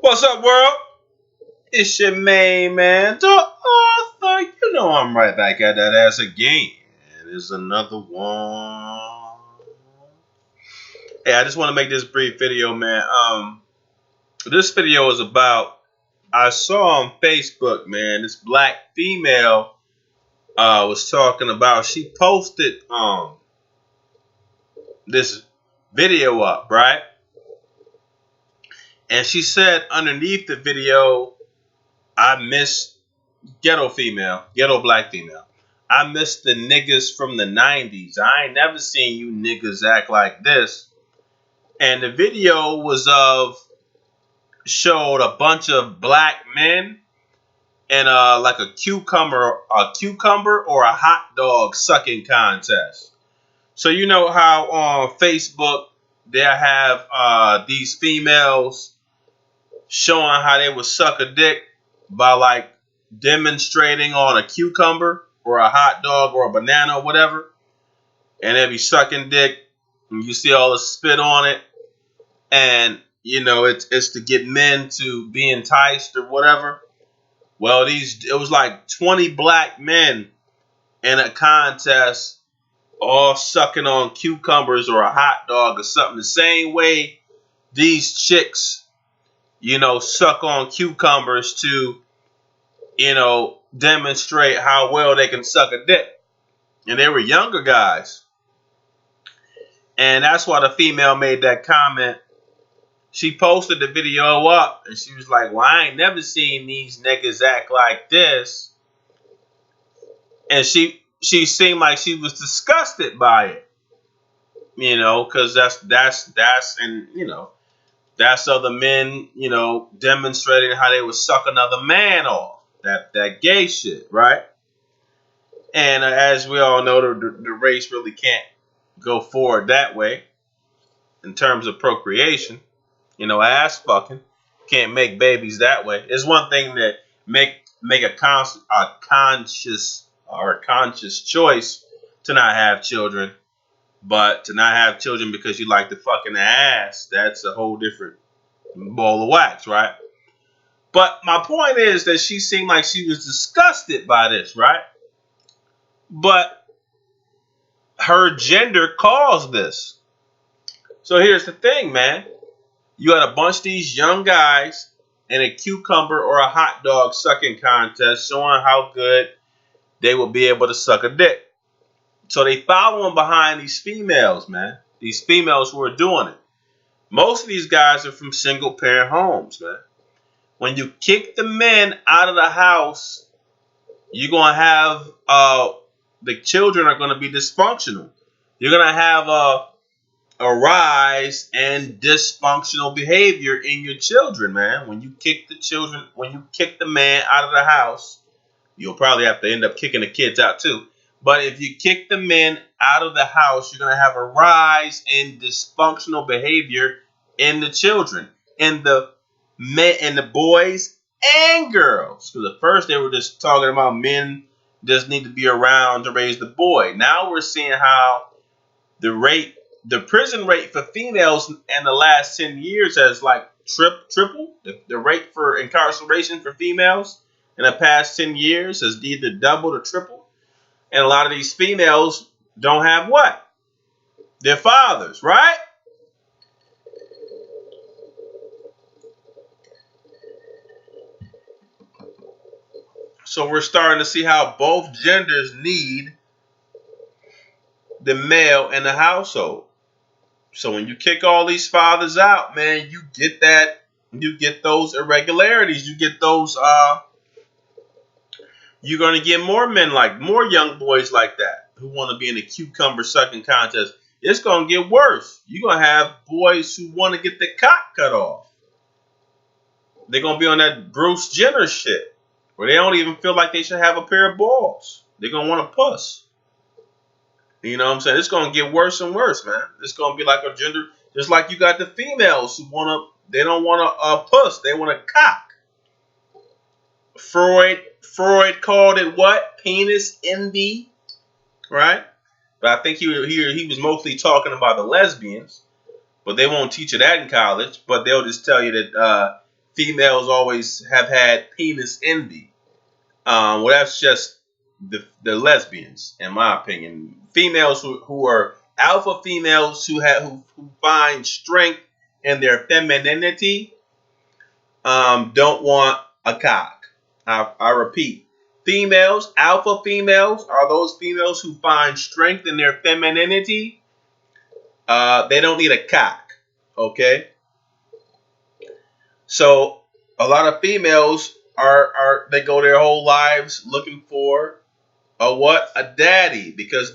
What's up, world? It's your main man, the author. You know I'm right back at that ass again. There's another one. Hey, I just want to make this brief video, man. This video is about, I saw on Facebook, man, this black female was talking about, she posted this video up, right? And she said underneath the video, I miss ghetto black female. I miss the niggas from the 90s. I ain't never seen you niggas act like this. And the video was showed a bunch of black men in like a cucumber or a hot dog sucking contest. So you know how on Facebook they have these females showing how they would suck a dick by like demonstrating on a cucumber or a hot dog or a banana or whatever, and they be sucking dick, and you see all the spit on it, and you know it's to get men to be enticed or whatever. Well, it was like 20 black men in a contest, all sucking on cucumbers or a hot dog or something, the same way these chicks, you know, suck on cucumbers to, you know, demonstrate how well they can suck a dick. And they were younger guys. And that's why the female made that comment. She posted the video up and she was like, well, I ain't never seen these niggas act like this. And she seemed like she was disgusted by it. You know, because and you know, that's other men, you know, demonstrating how they would suck another man off. That gay shit, right? And as we all know, the race really can't go forward that way in terms of procreation. You know, ass fucking can't make babies that way. It's one thing to make a conscious choice to not have children, but to not have children because you like the fucking ass, that's a whole different ball of wax, right? But my point is that she seemed like she was disgusted by this, right? But her gender caused this. So here's the thing, man. You had a bunch of these young guys in a cucumber or a hot dog sucking contest showing how good they will be able to suck a dick. So they following behind these females, man. These females who are doing it. Most of these guys are from single parent homes, man. When you kick the men out of the house, you're going to have, the children are going to be dysfunctional. You're going to have a rise in dysfunctional behavior in your children, man. When you kick the man out of the house, you'll probably have to end up kicking the kids out too. But if you kick the men out of the house, you're going to have a rise in dysfunctional behavior in the children, in the men, and the boys and girls. Because at first they were just talking about men just need to be around to raise the boy. Now we're seeing how the prison rate for females in the last 10 years has like tripled. The rate for incarceration for females in the past 10 years has either doubled or tripled. And a lot of these females don't have what? Their fathers, right? So we're starting to see how both genders need the male in the household. So when you kick all these fathers out, man, you get those irregularities. You get those, you're going to get more young boys like that who want to be in a cucumber sucking contest. It's going to get worse. You're going to have boys who want to get the cock cut off. They're going to be on that Bruce Jenner shit where they don't even feel like they should have a pair of balls. They're going to want a puss. You know what I'm saying? It's going to get worse and worse, man. It's going to be like a gender, just like you got the females who they don't want a puss. They want a cock. Freud called it what? Penis envy, right? But I think he was mostly talking about the lesbians, but they won't teach you that in college. But they'll just tell you that females always have had penis envy. Well, that's just the lesbians, in my opinion. Females who are alpha females who find strength in their femininity don't want a cock. I repeat, alpha females, are those females who find strength in their femininity. They don't need a cock. Okay, so a lot of females they go their whole lives looking for a what? A daddy, because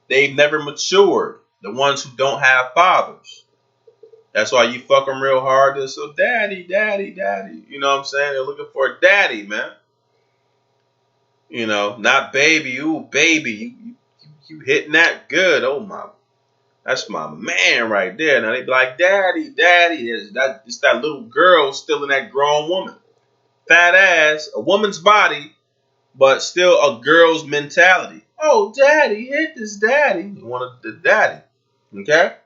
they've never matured. The ones who don't have fathers. That's why you fuck them real hard. They're so daddy, daddy, daddy. You know what I'm saying? They're looking for a daddy, man. You know, not baby. Ooh, baby, you hitting that good. Oh my, that's my man right there. Now they be like, daddy, daddy. It's that little girl still in that grown woman, fat ass, a woman's body, but still a girl's mentality. Oh, daddy, hit this daddy. You wanted the daddy. Okay?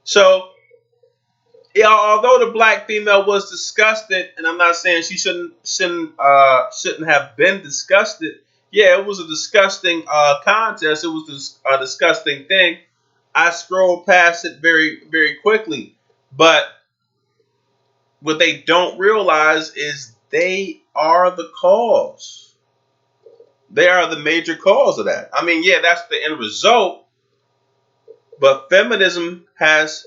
So, yeah, although the black female was disgusted, and I'm not saying she shouldn't have been disgusted. Yeah, it was a disgusting contest. It was a disgusting thing. I scrolled past it very, very quickly. But what they don't realize is they are the cause. They are the major cause of that. I mean, yeah, that's the end result. But feminism has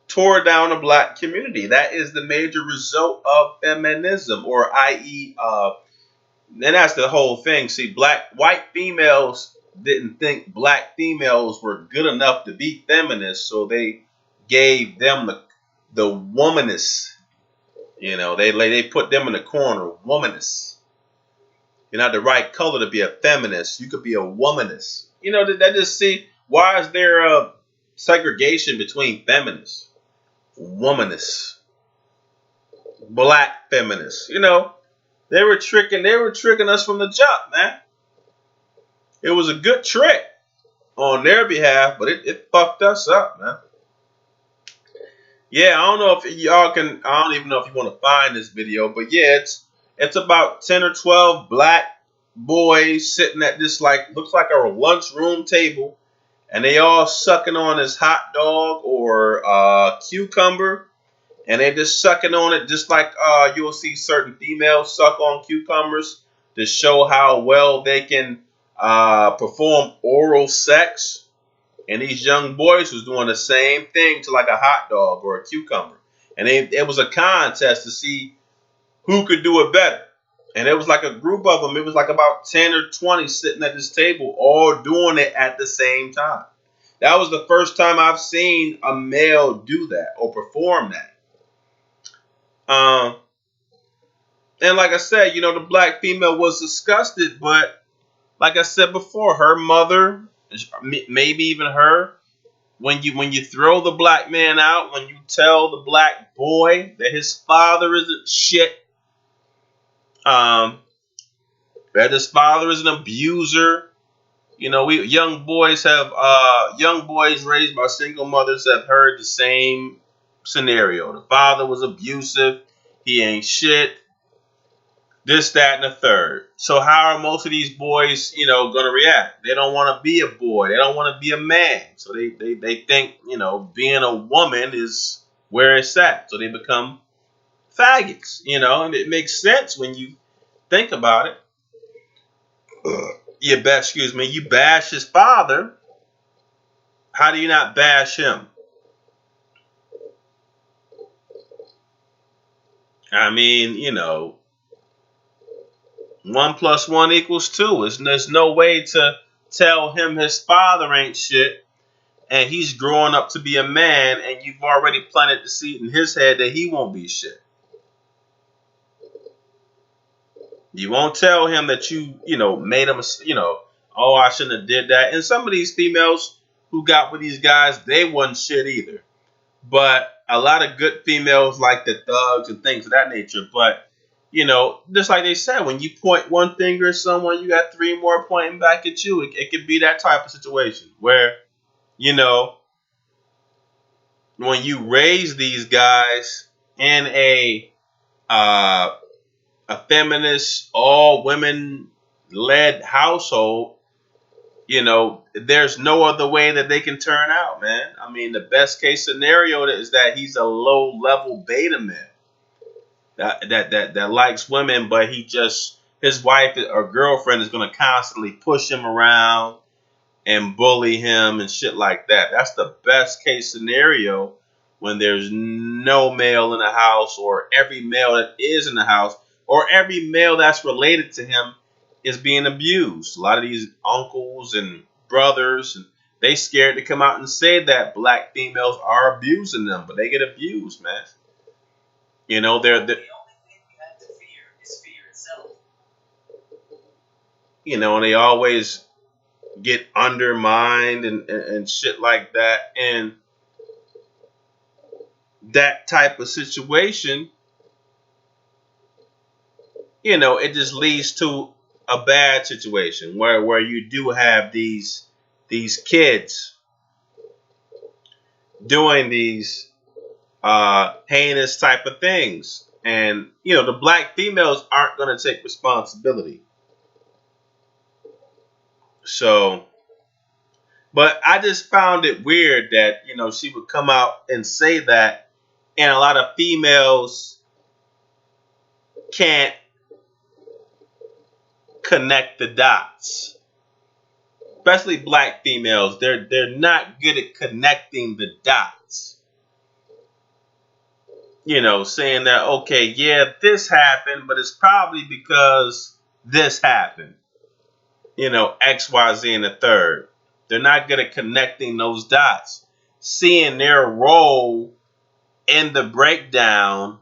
tore down the black community. That is the major result of feminism, or i.e., and that's the whole thing. See, white females didn't think black females were good enough to be feminists, so they gave them the womanists. You know, they put them in the corner, womanists. You're not the right color to be a feminist. You could be a womanist. You know, that just see, why is there a segregation between feminists, womanists, black feminists? You know, they were tricking us from the jump, man. It was a good trick on their behalf, but it fucked us up, man. Yeah, I don't know if y'all can. I don't even know if you want to find this video, but yeah, it's about 10 or 12 black boys sitting at this, like, looks like a lunchroom table, and they all sucking on this hot dog or cucumber, and they just sucking on it, just like you'll see certain females suck on cucumbers to show how well they can perform oral sex. And these young boys was doing the same thing to like a hot dog or a cucumber. And it was a contest to see who could do it better. And it was like a group of them. It was like about 10 or 20 sitting at this table, all doing it at the same time. That was the first time I've seen a male do that or perform that. And like I said, you know, the black female was disgusted, but like I said before, her mother, maybe even her, when you throw the black man out, when you tell the black boy that his father isn't shit, that his father is an abuser, you know, young boys raised by single mothers have heard the same scenario. The father was abusive, he ain't shit, this, that, and the third. So how are most of these boys, you know, going to react? They don't want to be a boy. They don't want to be a man. So they think, you know, being a woman is where it's at. So they become faggots, you know, and it makes sense when you think about it. You bash his father. How do you not bash him? I mean, you know, 1 + 1 = 2. There's no way to tell him his father ain't shit, and he's growing up to be a man, and you've already planted the seed in his head that he won't be shit. You won't tell him that you know, made him, you know, oh, I shouldn't have did that. And some of these females who got with these guys, they wasn't shit either. But a lot of good females like the thugs and things of that nature. But, you know, just like they said, when you point one finger at someone, you got 3 more pointing back at you. It could be that type of situation where, you know, when you raise these guys, in uh, a feminist, all women led household, there's no other way that they can turn out, man. I mean, the best case scenario is that he's a low level beta male that likes women, but his wife or girlfriend is gonna constantly push him around and bully him and shit like that. That's the best case scenario when there's no male in the house, or every male that is in the house, or every male that's related to him is being abused. A lot of these uncles and brothers, and they scared to come out and say that black females are abusing them, but they get abused, man. They're the only thing you have to fear is fear itself. And they always get undermined and shit like that. And that type of situation, it just leads to a bad situation where you do have these kids doing these heinous type of things. And, the black females aren't going to take responsibility. So, but I just found it weird that, she would come out and say that, and a lot of females can't connect the dots. Especially black females, they're not good at connecting the dots. Saying that, okay, yeah, this happened, but it's probably because this happened. X, Y, Z, and the third. They're not good at connecting those dots, seeing their role in the breakdown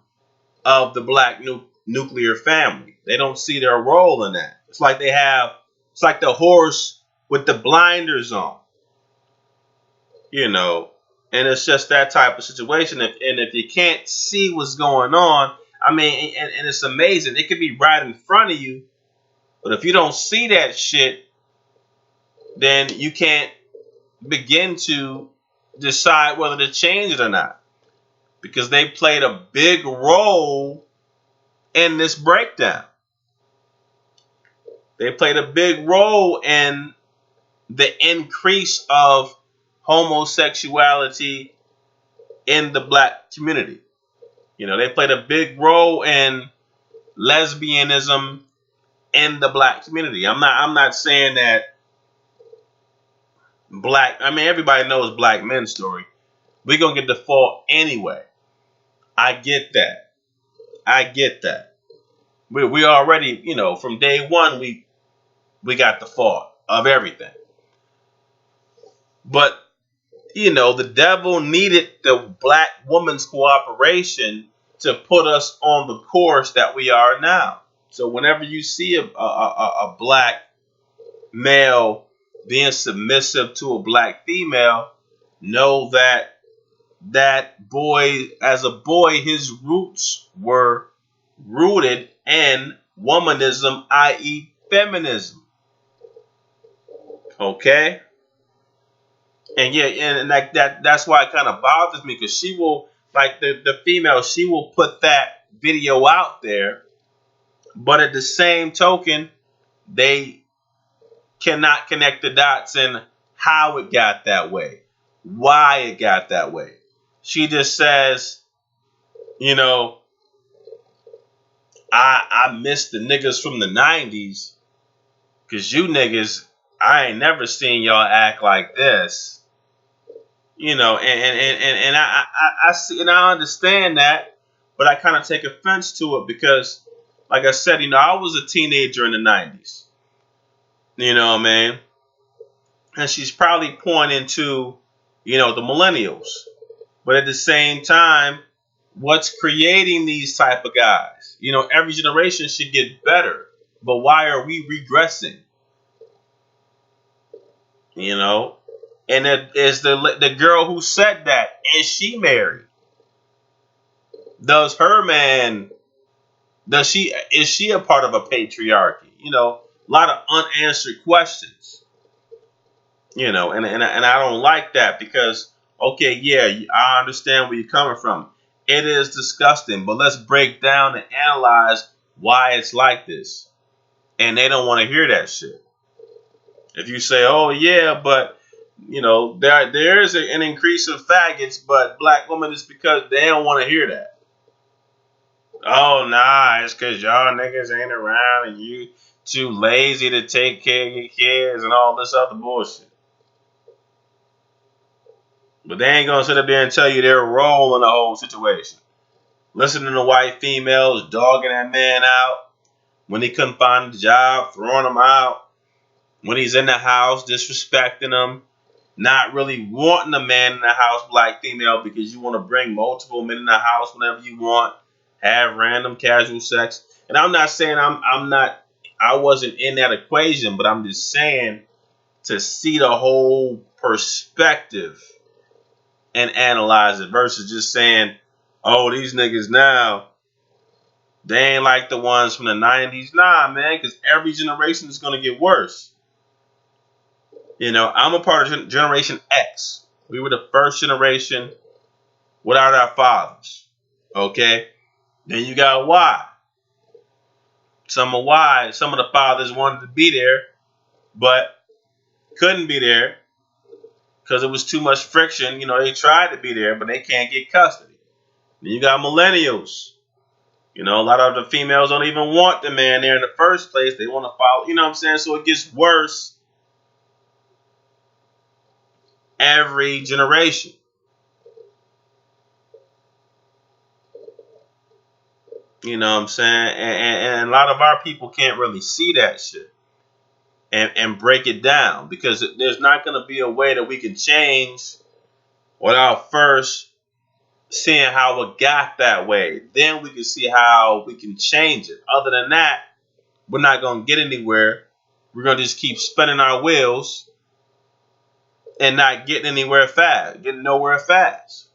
of the black nuclear family. They don't see their role in that. It's like the horse with the blinders on, and it's just that type of situation. If you can't see what's going on, I mean, and it's amazing. It could be right in front of you, but if you don't see that shit, then you can't begin to decide whether to change it or not, because they played a big role in this breakdown. They played a big role in the increase of homosexuality in the black community. They played a big role in lesbianism in the black community. I'm not saying that everybody knows black men's story. We're going to get the fault anyway. I get that. We already, from day one, we got the fault of everything. But, the devil needed the black woman's cooperation to put us on the course that we are now. So whenever you see a black male being submissive to a black female, know that boy, as a boy, his roots were rooted in womanism, i.e. feminism. Okay? And yeah, and like that's why it kind of bothers me, because she will, like the female, she will put that video out there, but at the same token, they cannot connect the dots in how it got that way, why it got that way. She just says, I miss the niggas from the 90s, because you niggas, I ain't never seen y'all act like this. And I see, and I understand that, but I kind of take offense to it because, like I said, I was a teenager in the 90s. You know what I mean? And she's probably pointing to, the millennials. But at the same time, what's creating these type of guys? Every generation should get better. But why are we regressing? And it is the girl who said that. Is she married? Is she a part of a patriarchy? A lot of unanswered questions. And I don't like that, because, okay, yeah, I understand where you're coming from. It is disgusting, but let's break down and analyze why it's like this. And they don't want to hear that shit. If you say, oh yeah, but there is an increase of faggots, but black women, is because they don't want to hear that. Oh nah, it's because y'all niggas ain't around and you too lazy to take care of your kids and all this other bullshit. But they ain't gonna sit up there and tell you their role in the whole situation. Listening to white females dogging that man out when he couldn't find a job, throwing him out, when he's in the house, disrespecting him, not really wanting a man in the house, black female, because you want to bring multiple men in the house whenever you want, have random casual sex. And I'm not saying I wasn't in that equation, but I'm just saying to see the whole perspective and analyze it versus just saying, oh, these niggas now, they ain't like the ones from the 90s. Nah, man, because every generation is going to get worse. I'm a part of Generation X. We were the first generation without our fathers. Okay? Then you got Y. Some of the fathers wanted to be there, but couldn't be there because it was too much friction. They tried to be there, but they can't get custody. Then you got millennials. A lot of the females don't even want the man there in the first place. They want to follow, you know what I'm saying? So it gets worse every generation. You know what I'm saying? And a lot of our people can't really see that shit and break it down because there's not going to be a way that we can change without first seeing how it got that way. Then we can see how we can change it. Other than that, we're not going to get anywhere. We're going to just keep spinning our wheels and not getting nowhere fast.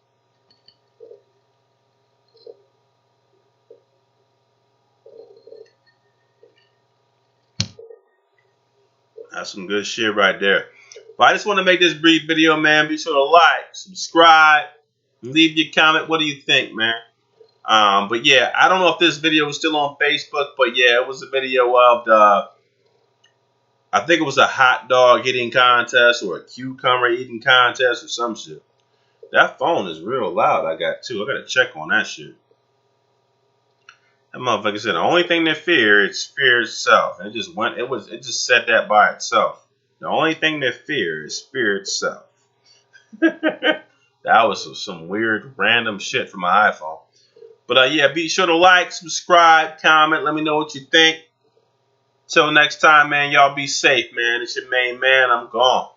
That's some good shit right there. But I just want to make this brief video, man. Be sure to like, subscribe, leave your comment. What do you think, man? But yeah, I don't know if this video is still on Facebook, but yeah, it was a video of I think it was a hot dog eating contest or a cucumber eating contest or some shit. That phone is real loud. I got to check on that shit. That motherfucker said the only thing to fear is fear itself. It just said that by itself. The only thing to fear is fear itself. That was some weird random shit from my iPhone. But yeah, be sure to like, subscribe, comment, let me know what you think. Till next time, man, y'all be safe, man. It's your main man. I'm gone.